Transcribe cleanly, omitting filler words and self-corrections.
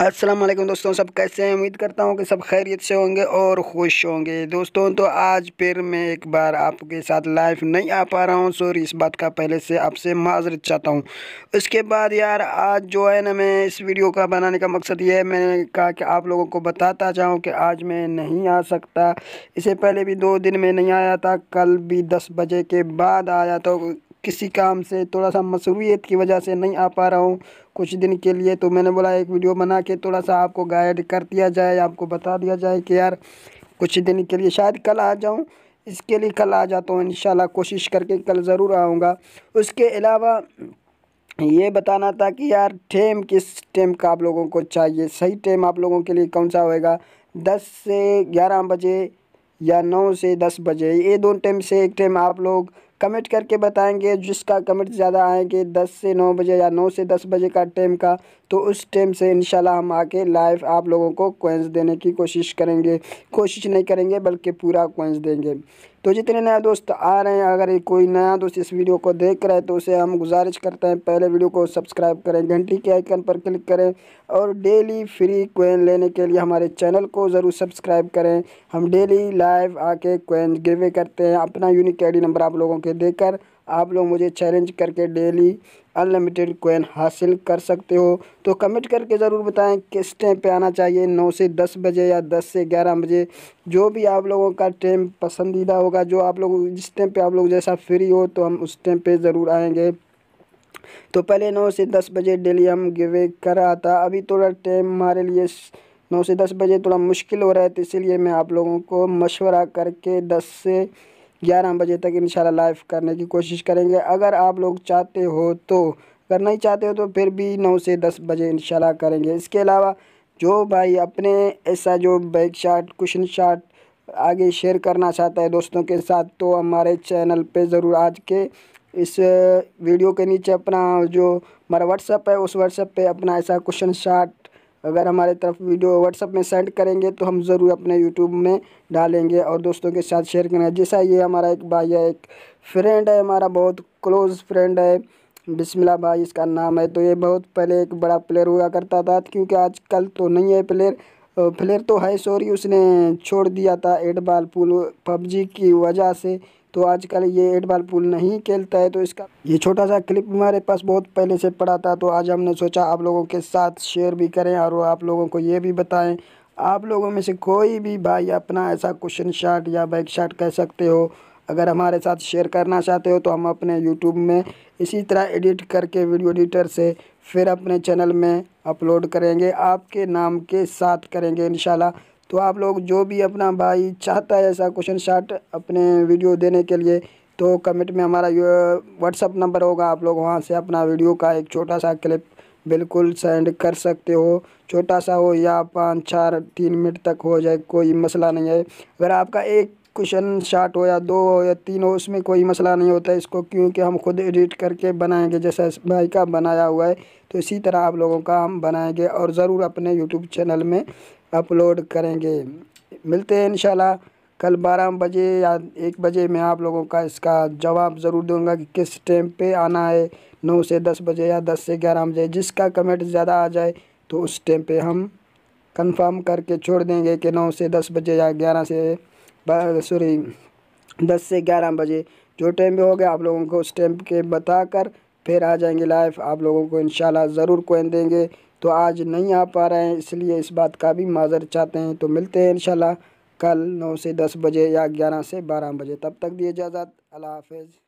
السلام علیکم دوستوں، سب کیسے ہیں؟ امید کرتا ہوں کہ سب خیریت سے ہوں گے اور خوش ہوں گے۔ دوستوں تو آج پھر میں ایک بار آپ کے ساتھ لائیو نہیں آ پا رہا ہوں، سوری اس بات کا پہلے سے آپ سے معذرت چاہتا ہوں۔ اس کے بعد یار آج جو ہے نا، میں اس ویڈیو کا بنانے کا مقصد یہ ہے، میں نے کہا کہ آپ لوگوں کو بتاتا جاؤں کہ آج میں نہیں آ سکتا۔ اسے پہلے بھی 2 دن میں نہیں آیا تھا، کل بھی 10 بجے کے بعد آیا تو کسی کام سے تھوڑا سا مصروفیت کی وجہ سے نہیں آ پا رہا ہوں کچھ دن کے لیے۔ تو میں نے بولا ایک ویڈیو بنا کے تھوڑا سا آپ کو گائیڈ کر دیا جائے، آپ کو بتا دیا جائے کہ یار کچھ دن کے لیے شاید کل آ جاؤں، اس کے لیے کل آ جاتا ہوں انشاءاللہ، کوشش کر کے کل ضرور آؤں گا۔ اس کے علاوہ یہ بتانا تھا کہ یار ٹائم کس ٹائم کا آپ لوگوں کو چاہیے، صحیح ٹائم آپ لوگوں کے لیے کون سا ہوئے گا؟ 10 سے 11 بجے یا 9 سے 10 بجے، یہ 2 ٹائم سے ایک ٹائم آپ لوگ کمنٹ کر کے بتائیں گے۔ جس کا کمنٹ زیادہ آئیں گے 10 سے 9 بجے یا 9 سے 10 بجے کا ٹائم کا، تو اس ٹائم سے انشاءاللہ ہم آ کے لائیو آپ لوگوں کو کوئنز دینے کی کوشش کریں گے۔ کوشش نہیں کریں گے بلکہ پورا کوئنز دیں گے۔ تو جتنے نئے دوست آ رہے ہیں، اگر کوئی نیا دوست اس ویڈیو کو دیکھ رہا ہے تو اسے ہم گزارش کرتے ہیں پہلے ویڈیو کو سبسکرائب کریں، گھنٹی کے آئیکن پر کلک کریں اور ڈیلی فری کوئن لینے کے لیے ہمارے چینل کو ضرور سبسکرائب کریں۔ ہم ڈیلی لائیو آ کے کوئن گیو اوے کرتے ہیں، اپنا یونیک آئی ڈی نمبر آپ لوگوں کے دے کر آپ لوگ مجھے چیلنج کر کے ڈیلی انلمیٹڈ کوئن حاصل کر سکتے ہو۔ تو کمنٹ کر کے ضرور بتائیں کس ٹائم پہ آنا چاہیے، 9 سے 10 بجے یا 10 سے 11 بجے، جو بھی آپ لوگوں کا ٹائم پسندیدہ ہوگا، جو آپ لوگ جس ٹائم پہ آپ لوگ جیسا فری ہو تو ہم اس ٹائم پہ ضرور آئیں گے۔ تو پہلے 9 سے 10 بجے ڈیلی ہم گیو اوے کر رہا تھا، ابھی تھوڑا ٹائم ہمارے لیے 9 سے 10 بجے تھوڑا مشکل ہو رہا ہے، تو اسی لیے میں آپ لوگوں کو مشورہ کر کے 10 سے 11 بجے تک انشاءاللہ لائیو کرنے کی کوشش کریں گے۔ اگر آپ لوگ چاہتے ہو تو، اگر نہیں چاہتے ہو تو پھر بھی 9 سے 10 بجے انشاءاللہ کریں گے۔ اس کے علاوہ جو بھائی اپنے ایسا جو بیک شاٹ کوشچن شاٹ آگے شیئر کرنا چاہتا ہے دوستوں کے ساتھ، تو ہمارے چینل پہ ضرور آج کے اس ویڈیو کے نیچے اپنا جو ہمارا واٹس ایپ ہے، اس واٹس ایپ پہ اپنا ایسا کوشچن شاٹ اگر ہمارے طرف ویڈیو واٹس ایپ میں سینڈ کریں گے تو ہم ضرور اپنے یوٹیوب میں ڈالیں گے اور دوستوں کے ساتھ شیئر کریں گے۔ جیسا یہ ہمارا ایک بھائی ہے، ایک فرینڈ ہے، ہمارا بہت کلوز فرینڈ ہے، بسم اللہ بھائی اس کا نام ہے۔ تو یہ بہت پہلے ایک بڑا پلیئر ہوا کرتا تھا، کیونکہ آج کل تو نہیں ہے پلیئر تو ہے سوری، اس نے چھوڑ دیا تھا 8 بال پول پب جی کی وجہ سے، تو آج کل یہ 8 بال پول نہیں کھیلتا ہے۔ تو اس کا یہ چھوٹا سا کلپ ہمارے پاس بہت پہلے سے پڑا تھا، تو آج ہم نے سوچا آپ لوگوں کے ساتھ شیئر بھی کریں اور آپ لوگوں کو یہ بھی بتائیں۔ آپ لوگوں میں سے کوئی بھی بھائی اپنا ایسا کوشچن شاٹ یا بیک شاٹ کہہ سکتے ہو، اگر ہمارے ساتھ شیئر کرنا چاہتے ہو تو ہم اپنے یوٹیوب میں اسی طرح ایڈٹ کر کے ویڈیو ایڈیٹر سے پھر اپنے چینل میں اپلوڈ کریں گے، آپ کے نام کے ساتھ کریں گے انشاءاللہ۔ تو آپ لوگ جو بھی اپنا بھائی چاہتا ہے ایسا کوشچن شاٹ اپنے ویڈیو دینے کے لیے، تو کمنٹ میں ہمارا واٹس ایپ نمبر ہوگا، آپ لوگ وہاں سے اپنا ویڈیو کا ایک چھوٹا سا کلپ بالکل سینڈ کر سکتے ہو، چھوٹا سا ہو یا 5 4 3 منٹ تک ہو جائے، کوئی مسئلہ نہیں ہے۔ اگر آپ کا ایک کوشچن شاٹ ہو یا 2 ہو یا 3 ہو، اس میں کوئی مسئلہ نہیں ہوتا ہے اس کو، کیونکہ ہم خود ایڈٹ کر کے بنائیں گے، جیسا اس بھائی کا بنایا ہوا ہے تو اسی طرح آپ لوگوں کا ہم بنائیں گے اور ضرور اپنے یوٹیوب چینل میں اپلوڈ کریں گے۔ ملتے ہیں انشاءاللہ کل 12 بجے یا 1 بجے، میں آپ لوگوں کا اس کا جواب ضرور دوں گا کہ کس ٹائم پہ آنا ہے، 9 سے 10 بجے یا 10 سے 11 بجے۔ جس کا کمنٹ زیادہ آ جائے تو اس ٹائم پہ ہم کنفرم کر کے چھوڑ دیں گے کہ 9 سے 10 بجے یا 10 سے 11 بجے، جو ٹائم بھی ہوگا آپ لوگوں کو اس ٹائم کے بتا کر پھر آ جائیں گے لائیو، آپ لوگوں کو انشاءاللہ ضرور کوئن دیں گے۔ تو آج نہیں آ پا رہے ہیں، اس لیے اس بات کا بھی معذرت چاہتے ہیں۔ تو ملتے ہیں انشاءاللہ کل 9 سے 10 بجے یا 11 سے 12 بجے، تب تک دی اجازت، اللہ حافظ۔